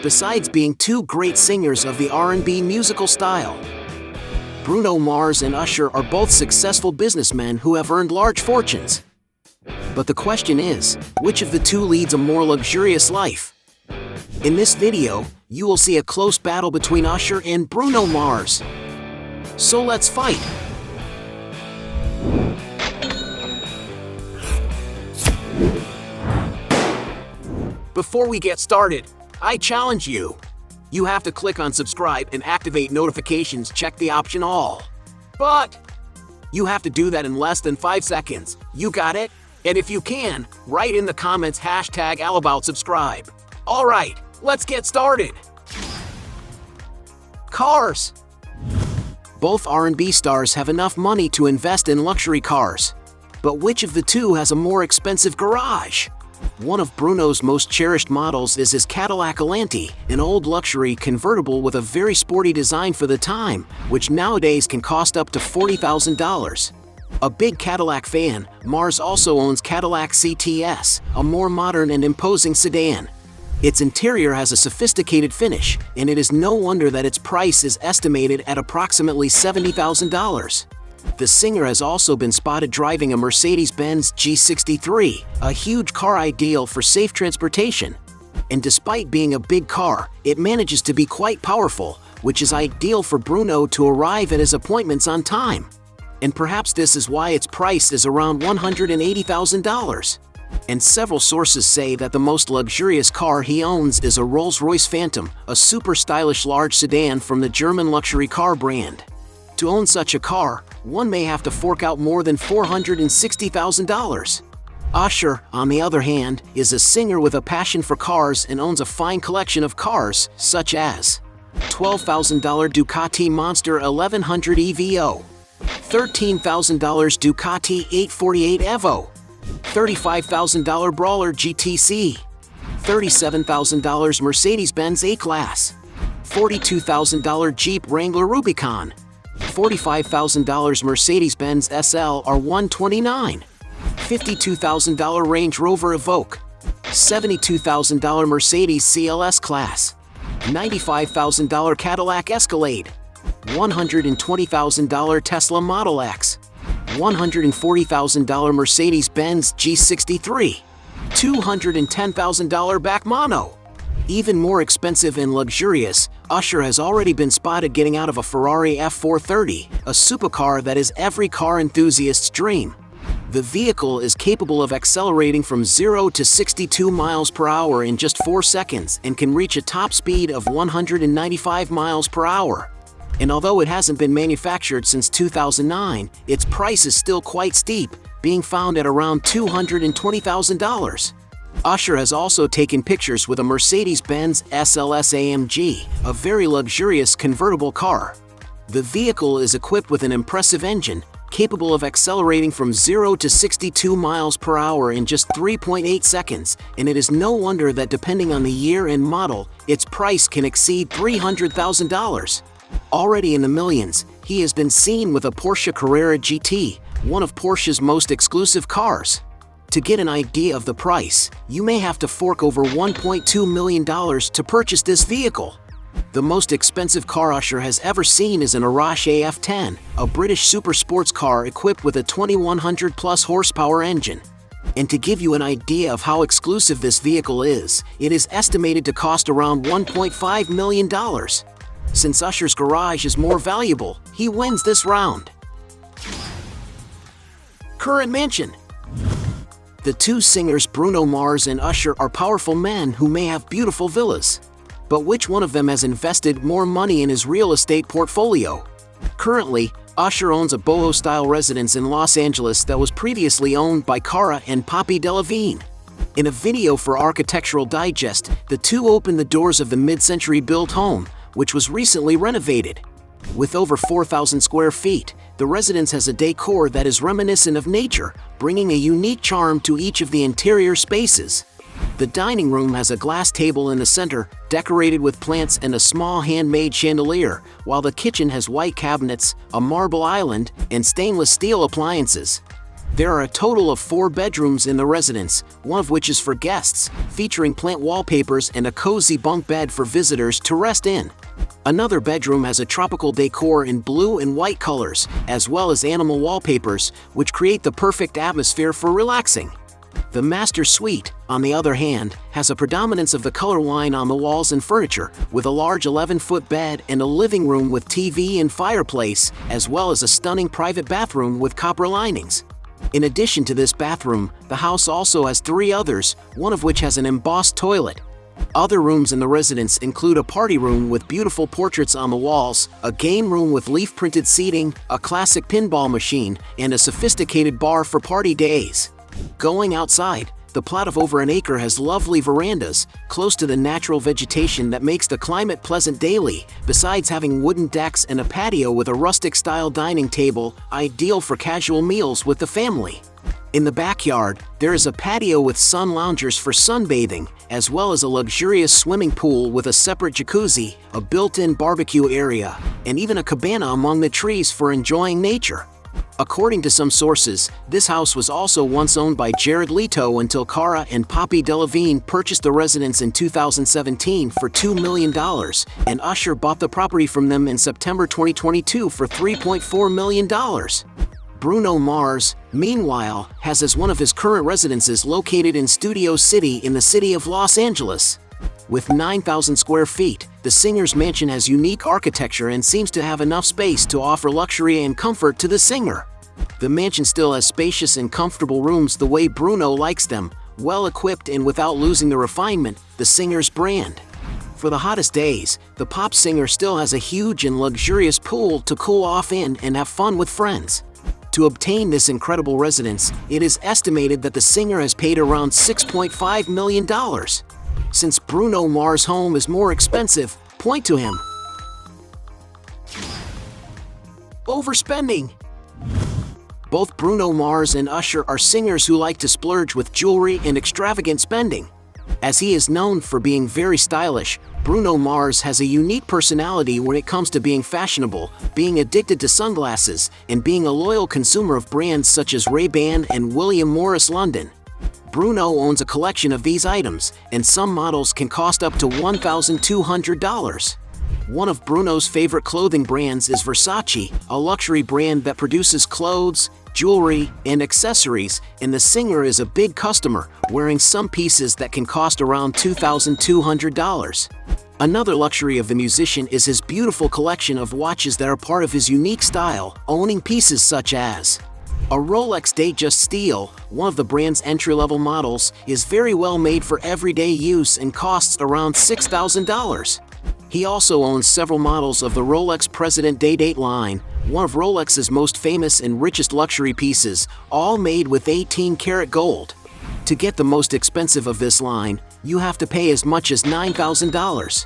besides being two great singers of the R&B musical style. Bruno Mars and Usher are both successful businessmen who have earned large fortunes. But the question is, which of the two leads a more luxurious life? In this video, you will see a close battle between Usher and Bruno Mars. So let's fight! Before we get started, I challenge you. You have to click on subscribe and activate notifications, check the option all. But you have to do that in less than 5 seconds. You got it? And if you can, write in the comments #AllAboutSubscribe. Alright, let's get started. Cars. Both R&B stars have enough money to invest in luxury cars. But which of the two has a more expensive garage? One of Bruno's most cherished models is his Cadillac Alante, an old luxury convertible with a very sporty design for the time, which nowadays can cost up to $40,000. A big Cadillac fan, Mars also owns Cadillac CTS, a more modern and imposing sedan. Its interior has a sophisticated finish, and it is no wonder that its price is estimated at approximately $70,000. The singer has also been spotted driving a Mercedes-Benz G63, a huge car ideal for safe transportation. And despite being a big car, it manages to be quite powerful, which is ideal for Bruno to arrive at his appointments on time. And perhaps this is why its price is around $180,000. And several sources say that the most luxurious car he owns is a Rolls-Royce Phantom, a super stylish large sedan from the German luxury car brand. To own such a car, one may have to fork out more than $460,000. Usher, on the other hand, is a singer with a passion for cars and owns a fine collection of cars, such as $12,000 Ducati Monster 1100 EVO, $13,000 Ducati 848 Evo, $35,000 Brawler GTC, $37,000 Mercedes-Benz A-Class, $42,000 Jeep Wrangler Rubicon, $45,000 Mercedes-Benz SL R129, $52,000 Range Rover Evoque, $72,000 Mercedes CLS Class, $95,000 Cadillac Escalade, $120,000 Tesla Model X, $140,000 Mercedes-Benz G63, $210,000 Back Mono. Even more expensive and luxurious, Usher has already been spotted getting out of a Ferrari F430, a supercar that is every car enthusiast's dream. The vehicle is capable of accelerating from 0 to 62 miles per hour in just 4 seconds and can reach a top speed of 195 miles per hour. And although it hasn't been manufactured since 2009, its price is still quite steep, being found at around $220,000. Usher has also taken pictures with a Mercedes-Benz SLS AMG, a very luxurious convertible car. The vehicle is equipped with an impressive engine, capable of accelerating from 0 to 62 miles per hour in just 3.8 seconds, and it is no wonder that depending on the year and model, its price can exceed $300,000. Already in the millions, he has been seen with a Porsche Carrera GT, one of Porsche's most exclusive cars. To get an idea of the price, you may have to fork over $1.2 million to purchase this vehicle. The most expensive car Usher has ever seen is an Arash AF10, a British super sports car equipped with a 2100 plus horsepower engine. And to give you an idea of how exclusive this vehicle is, it is estimated to cost around $1.5 million. Since Usher's garage is more valuable, he wins this round. Current mansion. The two singers Bruno Mars and Usher are powerful men who may have beautiful villas. But which one of them has invested more money in his real estate portfolio? Currently, Usher owns a boho-style residence in Los Angeles that was previously owned by Cara and Poppy Delevingne. In a video for Architectural Digest, the two opened the doors of the mid-century built home, which was recently renovated. With over 4,000 square feet, the residence has a decor that is reminiscent of nature, bringing a unique charm to each of the interior spaces. The dining room has a glass table in the center, decorated with plants and a small handmade chandelier, while the kitchen has white cabinets, a marble island, and stainless steel appliances. There are a total of 4 bedrooms in the residence, one of which is for guests, featuring plant wallpapers and a cozy bunk bed for visitors to rest in. Another bedroom has a tropical decor in blue and white colors, as well as animal wallpapers, which create the perfect atmosphere for relaxing. The master suite, on the other hand, has a predominance of the color line on the walls and furniture, with a large 11-foot bed and a living room with TV and fireplace, as well as a stunning private bathroom with copper linings. In addition to this bathroom, the house also has 3 others, one of which has an embossed toilet. Other rooms in the residence include a party room with beautiful portraits on the walls, a game room with leaf-printed seating, a classic pinball machine, and a sophisticated bar for party days. Going outside, the plot of over an acre has lovely verandas, close to the natural vegetation that makes the climate pleasant daily, besides having wooden decks and a patio with a rustic-style dining table, ideal for casual meals with the family. In the backyard, there is a patio with sun loungers for sunbathing, as well as a luxurious swimming pool with a separate jacuzzi, a built-in barbecue area, and even a cabana among the trees for enjoying nature. According to some sources, this house was also once owned by Jared Leto until Cara and Poppy Delevingne purchased the residence in 2017 for $2 million, and Usher bought the property from them in September 2022 for $3.4 million. Bruno Mars, meanwhile, has as one of his current residences located in Studio City in the city of Los Angeles. With 9,000 square feet, the singer's mansion has unique architecture and seems to have enough space to offer luxury and comfort to the singer. The mansion still has spacious and comfortable rooms the way Bruno likes them, well equipped and without losing the refinement, the singer's brand. For the hottest days, the pop singer still has a huge and luxurious pool to cool off in and have fun with friends. To obtain this incredible residence, it is estimated that the singer has paid around $6.5 million. Since Bruno Mars' home is more expensive, point to him. Overspending. Both Bruno Mars and Usher are singers who like to splurge with jewelry and extravagant spending. As he is known for being very stylish, Bruno Mars has a unique personality when it comes to being fashionable, being addicted to sunglasses, and being a loyal consumer of brands such as Ray-Ban and William Morris London. Bruno owns a collection of these items, and some models can cost up to $1,200. One of Bruno's favorite clothing brands is Versace, a luxury brand that produces clothes, jewelry, and accessories, and the singer is a big customer, wearing some pieces that can cost around $2,200. Another luxury of the musician is his beautiful collection of watches that are part of his unique style, owning pieces such as a Rolex Datejust Steel, one of the brand's entry-level models, is very well made for everyday use and costs around $6,000. He also owns several models of the Rolex President Day-Date line, one of Rolex's most famous and richest luxury pieces, all made with 18-karat gold. To get the most expensive of this line, you have to pay as much as $9,000.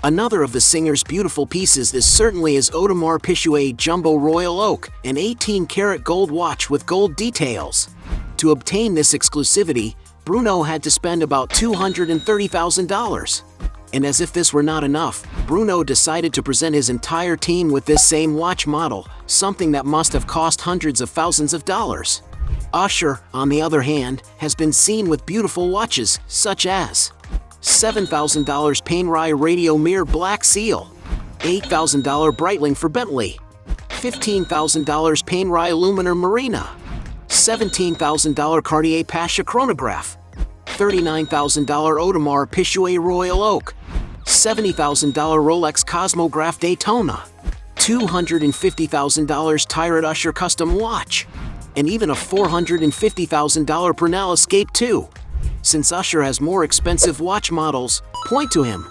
Another of the singer's beautiful pieces is certainly his Audemars Piguet Jumbo Royal Oak, an 18-karat gold watch with gold details. To obtain this exclusivity, Bruno had to spend about $230,000. And as if this were not enough, Bruno decided to present his entire team with this same watch model, something that must have cost hundreds of thousands of dollars. Usher, on the other hand, has been seen with beautiful watches, such as $7,000 Panerai Radio Mirror Black Seal, $8,000 Breitling for Bentley, $15,000 Panerai Luminar Marina, $17,000 Cartier Pasha Chronograph, $39,000 Audemars Piguet Royal Oak, $70,000 Rolex Cosmograph Daytona, $250,000 Tyrant Usher Custom Watch, and even a $450,000 Brunel Escape 2. Since Usher has more expensive watch models, point to him.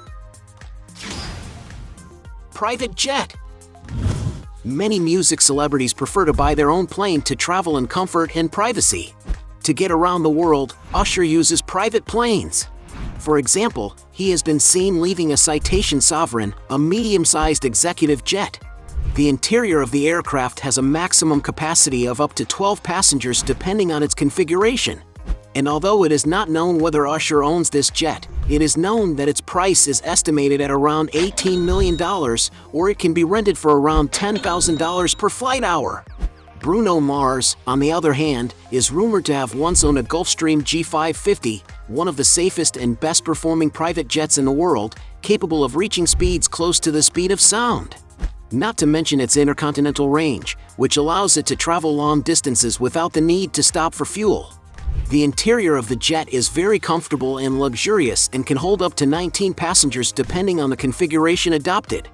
Private jet. Many music celebrities prefer to buy their own plane to travel in comfort and privacy. To get around the world, Usher uses private planes. For example, he has been seen leaving a Citation Sovereign, a medium-sized executive jet. The interior of the aircraft has a maximum capacity of up to 12 passengers depending on its configuration. And although it is not known whether Usher owns this jet, it is known that its price is estimated at around $18 million, or it can be rented for around $10,000 per flight hour. Bruno Mars, on the other hand, is rumored to have once owned a Gulfstream G550, one of the safest and best-performing private jets in the world, capable of reaching speeds close to the speed of sound. Not to mention its intercontinental range, which allows it to travel long distances without the need to stop for fuel. The interior of the jet is very comfortable and luxurious and can hold up to 19 passengers depending on the configuration adopted.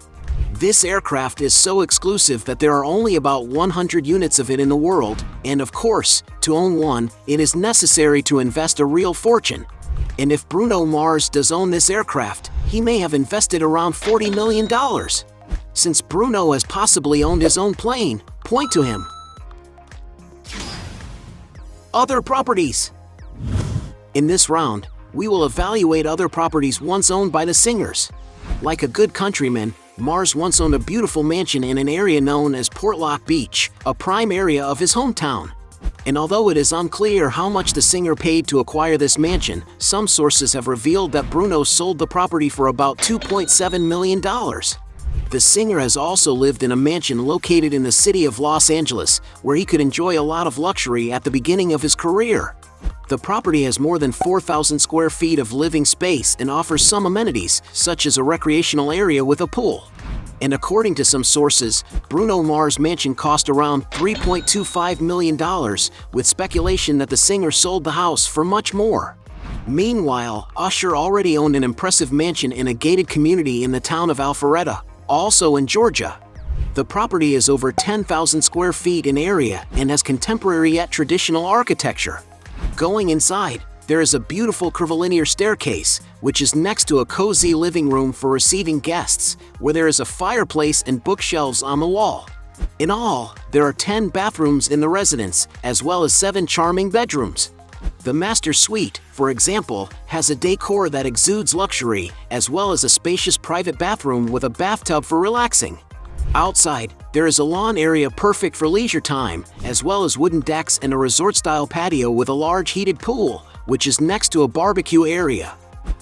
This aircraft is so exclusive that there are only about 100 units of it in the world, and of course, to own one, it is necessary to invest a real fortune. And if Bruno Mars does own this aircraft, he may have invested around $40 million. Since Bruno has possibly owned his own plane, point to him. Other properties. In this round, we will evaluate other properties once owned by the singers. Like a good countryman, Mars once owned a beautiful mansion in an area known as Portlock Beach, a prime area of his hometown. And although it is unclear how much the singer paid to acquire this mansion, some sources have revealed that Bruno sold the property for about $2.7 million. The singer has also lived in a mansion located in the city of Los Angeles, where he could enjoy a lot of luxury at the beginning of his career. The property has more than 4,000 square feet of living space and offers some amenities, such as a recreational area with a pool. And according to some sources, Bruno Mars' mansion cost around $3.25 million, with speculation that the singer sold the house for much more. Meanwhile, Usher already owned an impressive mansion in a gated community in the town of Alpharetta, also in Georgia. The property is over 10,000 square feet in area and has contemporary yet traditional architecture. Going inside, there is a beautiful curvilinear staircase, which is next to a cozy living room for receiving guests, where there is a fireplace and bookshelves on the wall. In all, there are 10 bathrooms in the residence, as well as 7 charming bedrooms. The master suite, for example, has a decor that exudes luxury, as well as a spacious private bathroom with a bathtub for relaxing. Outside, there is a lawn area perfect for leisure time, as well as wooden decks and a resort-style patio with a large heated pool, which is next to a barbecue area.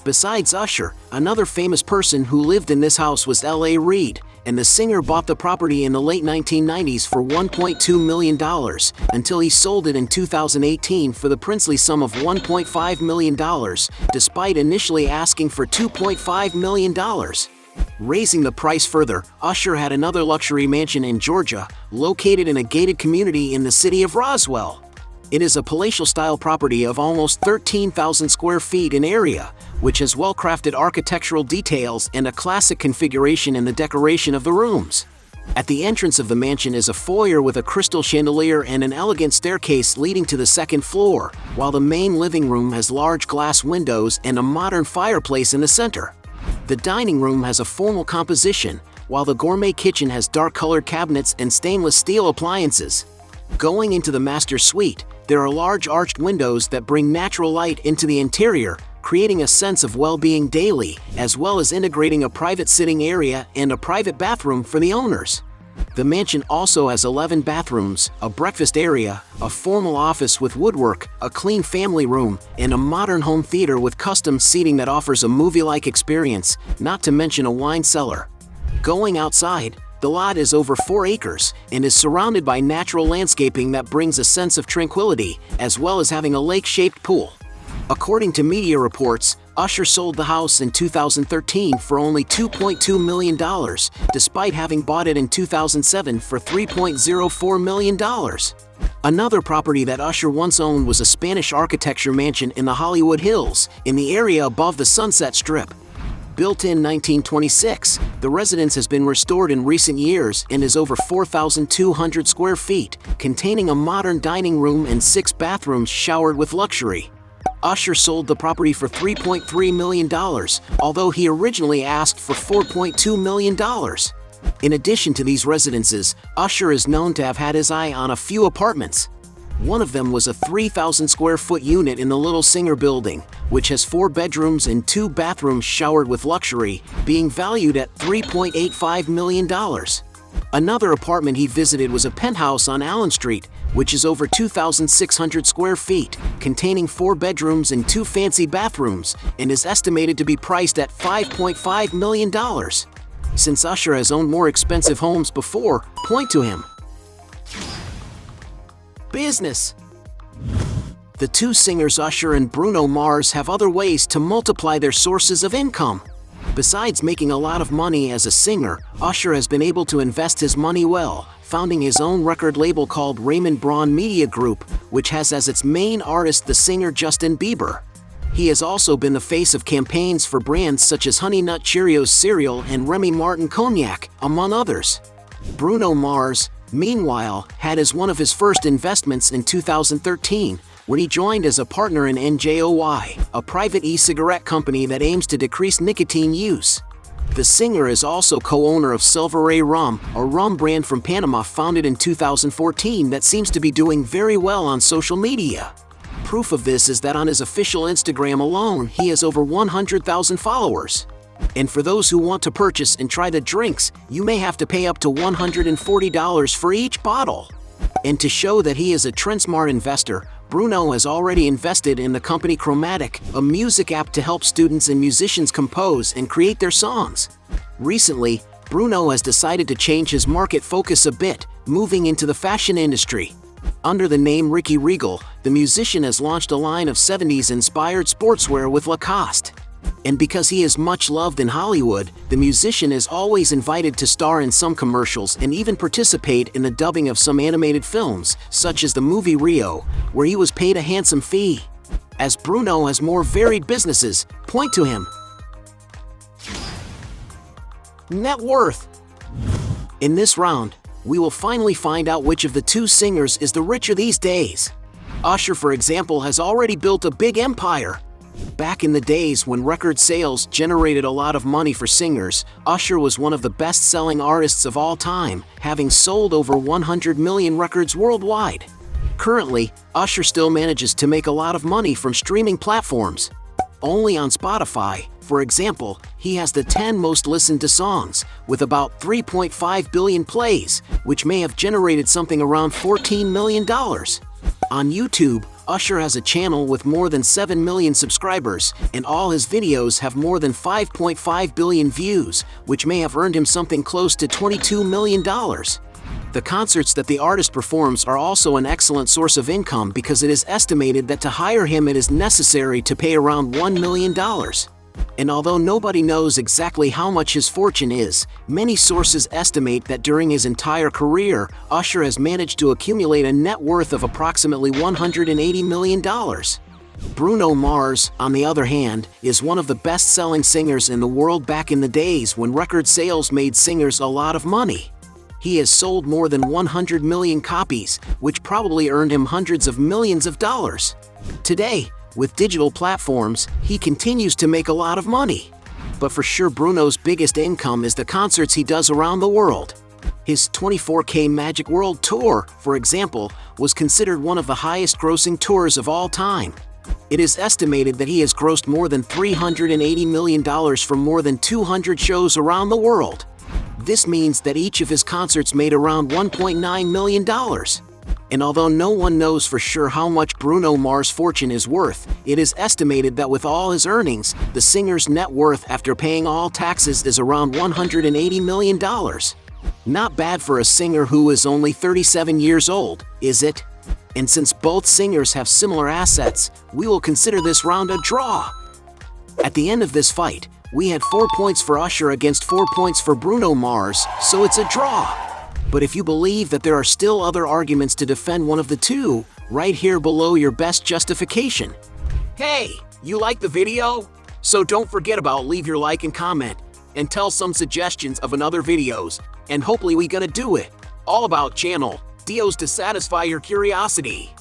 Besides Usher, another famous person who lived in this house was L.A. Reid, and the singer bought the property in the late 1990s for $1.2 million, until he sold it in 2018 for the princely sum of $1.5 million, despite initially asking for $2.5 million. Raising the price further, Usher had another luxury mansion in Georgia, located in a gated community in the city of Roswell. It is a palatial-style property of almost 13,000 square feet in area, which has well-crafted architectural details and a classic configuration in the decoration of the rooms. At the entrance of the mansion is a foyer with a crystal chandelier and an elegant staircase leading to the second floor, while the main living room has large glass windows and a modern fireplace in the center. The dining room has a formal composition, while the gourmet kitchen has dark-colored cabinets and stainless steel appliances. Going into the master suite, there are large arched windows that bring natural light into the interior, creating a sense of well-being daily, as well as integrating a private sitting area and a private bathroom for the owners. The mansion also has 11 bathrooms, a breakfast area, a formal office with woodwork, a clean family room, and a modern home theater with custom seating that offers a movie-like experience, not to mention a wine cellar. Going outside, the lot is over 4 acres and is surrounded by natural landscaping that brings a sense of tranquility, as well as having a lake-shaped pool. According to media reports, Usher sold the house in 2013 for only $2.2 million, despite having bought it in 2007 for $3.04 million. Another property that Usher once owned was a Spanish architecture mansion in the Hollywood Hills, in the area above the Sunset Strip. Built in 1926, the residence has been restored in recent years and is over 4,200 square feet, containing a modern dining room and 6 bathrooms showered with luxury. Usher sold the property for $3.3 million, although he originally asked for $4.2 million. In addition to these residences, Usher is known to have had his eye on a few apartments. One of them was a 3,000 square foot unit in the Little Singer building, which has 4 bedrooms and 2 bathrooms showered with luxury, being valued at $3.85 million. Another apartment he visited was a penthouse on Allen Street, which is over 2,600 square feet, containing 4 bedrooms and 2 fancy bathrooms, and is estimated to be priced at $5.5 million. Since Usher has owned more expensive homes before, point to him. Business. The two singers Usher and Bruno Mars have other ways to multiply their sources of income. Besides making a lot of money as a singer, Usher has been able to invest his money well, founding his own record label called Raymond Braun Media Group, which has as its main artist the singer Justin Bieber. He has also been the face of campaigns for brands such as Honey Nut Cheerios cereal and Remy Martin Cognac, among others. Bruno Mars, meanwhile, had as one of his first investments in 2013, when he joined as a partner in NJOY, a private e-cigarette company that aims to decrease nicotine use. The singer is also co-owner of Silver Ray Rum, a rum brand from Panama founded in 2014 that seems to be doing very well on social media. Proof of this is that on his official Instagram alone, he has over 100,000 followers. And for those who want to purchase and try the drinks, you may have to pay up to $140 for each bottle. And to show that he is a trend-smart investor, Bruno has already invested in the company Chromatic, a music app to help students and musicians compose and create their songs. Recently, Bruno has decided to change his market focus a bit, moving into the fashion industry. Under the name Ricky Regal, the musician has launched a line of 70s-inspired sportswear with Lacoste. And because he is much loved in Hollywood, the musician is always invited to star in some commercials and even participate in the dubbing of some animated films, such as the movie Rio, where he was paid a handsome fee. As Bruno has more varied businesses, point to him. Net worth. In this round, we will finally find out which of the two singers is the richer these days. Usher, for example, has already built a big empire. Back in the days when record sales generated a lot of money for singers, Usher was one of the best-selling artists of all time, having sold over 100 million records worldwide. Currently, Usher still manages to make a lot of money from streaming platforms. Only on Spotify, for example, he has the 10 most listened to songs, with about 3.5 billion plays, which may have generated something around $14 million. On YouTube, Usher has a channel with more than 7 million subscribers, and all his videos have more than 5.5 billion views, which may have earned him something close to $22 million. The concerts that the artist performs are also an excellent source of income because it is estimated that to hire him it is necessary to pay around $1 million. And although nobody knows exactly how much his fortune is, many sources estimate that during his entire career, Usher has managed to accumulate a net worth of approximately $180 million. Bruno Mars, on the other hand, is one of the best-selling singers in the world back in the days when record sales made singers a lot of money. He has sold more than 100 million copies, which probably earned him hundreds of millions of dollars. Today, with digital platforms, he continues to make a lot of money. But for sure Bruno's biggest income is the concerts he does around the world. His 24K Magic World Tour, for example, was considered one of the highest-grossing tours of all time. It is estimated that he has grossed more than $380 million from more than 200 shows around the world. This means that each of his concerts made around $1.9 million. And although no one knows for sure how much Bruno Mars' fortune is worth, it is estimated that with all his earnings, the singer's net worth after paying all taxes is around $180 million. Not bad for a singer who is only 37 years old, is it? And since both singers have similar assets, we will consider this round a draw. At the end of this fight, we had 4 points for Usher against 4 points for Bruno Mars, so it's a draw. But if you believe that there are still other arguments to defend one of the two, right here below your best justification. Hey, you like the video? So don't forget about leave your like and comment, and tell some suggestions of another videos, and hopefully we gonna do it. All about channel Dios to satisfy your curiosity.